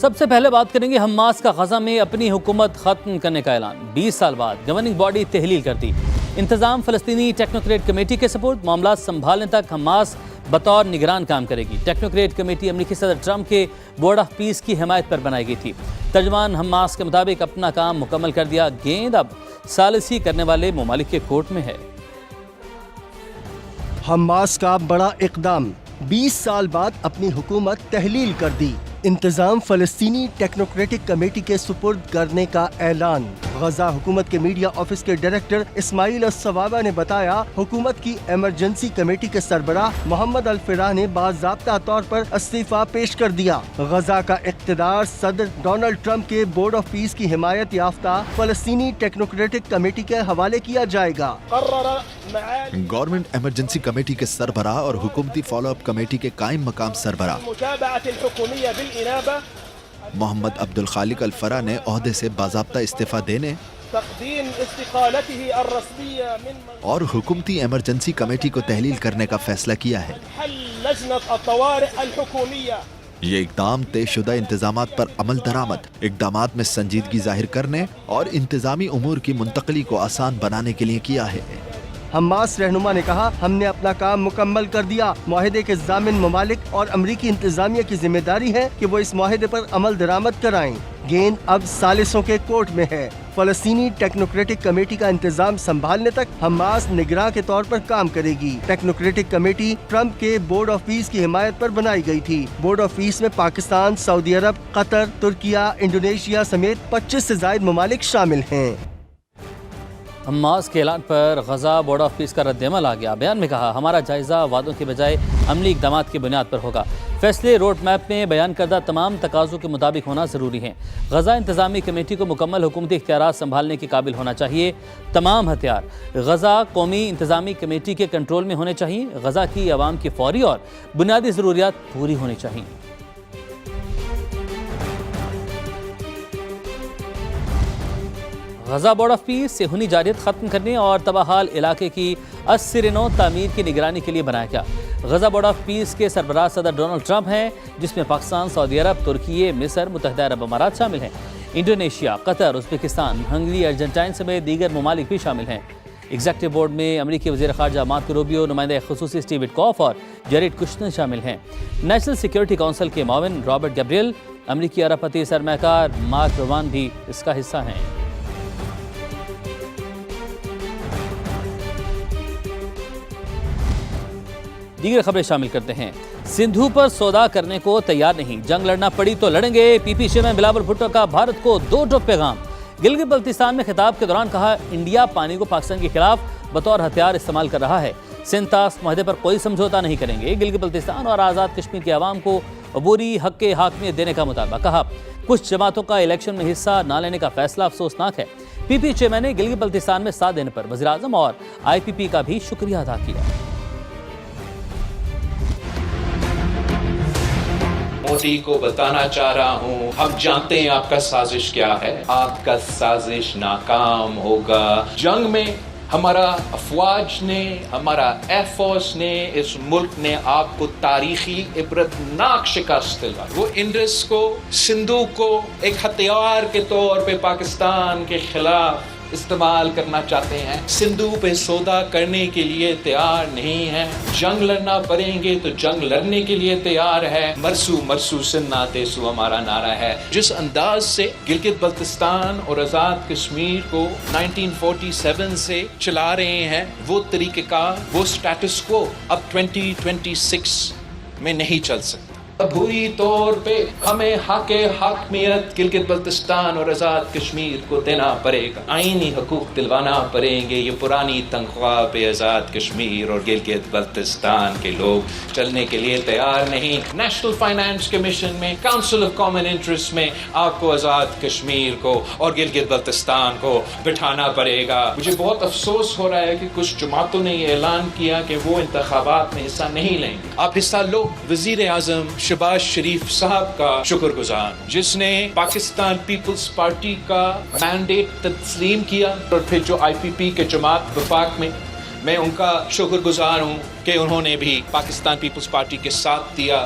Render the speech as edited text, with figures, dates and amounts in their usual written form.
سب سے پہلے بات کریں گے حماس کا غزہ میں اپنی حکومت ختم کرنے کا اعلان۔ 20 سال بعد گورننگ باڈی تحلیل کر دی۔ انتظام فلسطینی ٹیکنوکریٹ کمیٹی کے سپرد، معاملات سنبھالنے تک حماس بطور نگران کام کرے گی۔ ٹیکنوکریٹ کمیٹی امریکی صدر ٹرمپ کے بورڈ آف پیس کی حمایت پر بنائی گئی تھی۔ ترجمان حماس کے مطابق اپنا کام مکمل کر دیا، گیند اب ثالثی کرنے والے ممالک کے کورٹ میں ہے۔ حماس کا بڑا اقدام، 20 سال بعد اپنی حکومت تحلیل کر دی۔ انتظام فلسطینی ٹیکنوکریٹک کمیٹی کے سپرد کرنے کا اعلان۔ غزہ حکومت کے میڈیا آفس کے ڈائریکٹر اسماعیل الصوابہ نے بتایا، حکومت کی ایمرجنسی کمیٹی کے سربراہ محمد الفراح نے باضابطہ طور پر استعفیٰ پیش کر دیا۔ غزہ کا اقتدار صدر ڈونلڈ ٹرمپ کے بورڈ آف پیس کی حمایت یافتہ فلسطینی ٹیکنوکریٹک کمیٹی کے حوالے کیا جائے گا۔ گورنمنٹ ایمرجنسی کمیٹی کے سربراہ اور حکومتی فالو اپ کمیٹی کے قائم مقام سربراہ محمد عبد الخالق الفرح نے عہدے سے باضابطہ استعفیٰ دینے اور حکومتی ایمرجنسی کمیٹی کو تحلیل کرنے کا فیصلہ کیا ہے۔ یہ اقدام طے شدہ انتظامات پر عمل درآمد، اقدامات میں سنجیدگی ظاہر کرنے اور انتظامی امور کی منتقلی کو آسان بنانے کے لیے کیا ہے۔ حماس رہنما نے کہا، ہم نے اپنا کام مکمل کر دیا۔ معاہدے کے ضامن ممالک اور امریکی انتظامیہ کی ذمہ داری ہے کہ وہ اس معاہدے پر عمل درآمد کرائیں۔ گیند اب ثالثوں کے کورٹ میں ہے۔ فلسطینی ٹیکنوکریٹک کمیٹی کا انتظام سنبھالنے تک حماس نگراں کے طور پر کام کرے گی۔ ٹیکنوکریٹک کمیٹی ٹرمپ کے بورڈ آف پیس کی حمایت پر بنائی گئی تھی۔ بورڈ آف پیس میں پاکستان، سعودی عرب، قطر، ترکیہ، انڈونیشیا سمیت 25 سے زائد ممالک شامل ہیں۔ حماس کے اعلان پر غزہ بورڈ آف پیس کا رد عمل آ گیا۔ بیان میں کہا، ہمارا جائزہ وعدوں کے بجائے عملی اقدامات کی بنیاد پر ہوگا۔ فیصلے روڈ میپ میں بیان کردہ تمام تقاضوں کے مطابق ہونا ضروری ہیں۔ غزہ انتظامی کمیٹی کو مکمل حکومتی اختیارات سنبھالنے کے قابل ہونا چاہیے۔ تمام ہتھیار غزہ قومی انتظامی کمیٹی کے کنٹرول میں ہونے چاہیے۔ غزہ کی عوام کی فوری اور بنیادی ضروریات پوری ہونی چاہیے۔ غزہ بورڈ آف پیس صہیونی جارحیت ختم کرنے اور تباہال علاقے کی ازسر نو تعمیر کی نگرانی کے لیے بنایا گیا۔ غزہ بورڈ آف پیس کے سربراہ صدر ڈونلڈ ٹرمپ ہیں، جس میں پاکستان، سعودی عرب، ترکی، مصر، متحدہ عرب امارات شامل ہیں۔ انڈونیشیا، قطر، ازبکستان، ہنگری، ارجنٹائن سمیت دیگر ممالک بھی شامل ہیں۔ ایگزیکٹو بورڈ میں امریکی وزیر خارجہ مارکو روبیو، نمائندہ خصوصی سٹیو وٹکوف اور جیریڈ کشنر شامل ہیں۔ نیشنل سیکیورٹی کونسل کے معاون رابرٹ گیبریل، امریکی اربپتی سرمایہ کار مارک روان بھی اس کا حصہ ہیں۔ دیگر خبریں شامل کرتے ہیں۔ سندھو پر سودا کرنے کو تیار نہیں، جنگ لڑنا پڑی تو لڑیں گے۔ پی پی چیئرمین بلاول بھٹو کا بھارت کو دو ٹوک پیغام۔ گلگت بلتستان میں خطاب کے دوران کہا، انڈیا پانی کو پاکستان کے خلاف بطور ہتھیار استعمال کر رہا ہے۔ سندھ تاسک معاہدے پر کوئی سمجھوتا نہیں کریں گے۔ گلگت بلتستان اور آزاد کشمیر کے عوام کو عبوری حق کے حاکمیت دینے کا مطالبہ۔ کہا، کچھ جماعتوں کا الیکشن میں حصہ نہ لینے کا فیصلہ افسوسناک ہے۔ پی پی چیئرمین نے گلگت بلتستان میں ساتھ دینے پر وزیراعظم اور آئی پی پی کا بھی شکریہ ادا کیا۔ مودی کو بتانا چاہ رہا ہوں، ہم جانتے ہیں آپ کا سازش کیا ہے، آپ کا سازش ناکام ہوگا۔ جنگ میں ہمارا افواج نے، ہمارا ایئر فورس نے، اس ملک نے آپ کو تاریخی عبرتناک شکست دلوائی۔ وہ انڈس کو، سندھو کو ایک ہتھیار کے طور پہ پاکستان کے خلاف استعمال کرنا چاہتے ہیں۔ سندھو پہ سودا کرنے کے لیے تیار نہیں ہے۔ جنگ لڑنا پڑیں گے تو جنگ لڑنے کے لیے تیار ہے۔ مرسو مرسو سننا تیسو ہمارا نعرہ ہے۔ جس انداز سے گلگت بلتستان اور آزاد کشمیر کو 1947 سے چلا رہے ہیں، وہ طریقہ کار، وہ سٹیٹس کو اب 2026 میں نہیں چل سکتا۔ بری طور پہ ہمیں حق حاکمیت گلگت بلتستان اور آزاد کشمیر کو دینا پڑے گا۔ آئینی حقوق دلوانا پڑیں گے۔ یہ پرانی تنخواہ پہ آزاد کشمیر اور گلگت بلتستان کے لوگ چلنے کے لیے تیار نہیں۔ نیشنل فائنانس کمیشن میں، کاؤنسل آف کامن انٹرسٹ میں آپ کو آزاد کشمیر کو اور گلگت بلتستان کو بٹھانا پڑے گا۔ مجھے بہت افسوس ہو رہا ہے کہ کچھ جماعتوں نے یہ اعلان کیا کہ وہ انتخابات میں حصہ نہیں لیں گے۔ آپ حصہ لو۔ وزیر اعظم شہباز شریف صاحب کا شکر گزار ہوں، جس نے پاکستان پیپلز پارٹی کا مینڈیٹ تسلیم کیا، اور پھر جو آئی پی پی کے جماعت وفاق میں ان کا شکر گزار ہوں کہ انہوں نے بھی پاکستان پیپلز پارٹی کے ساتھ دیا۔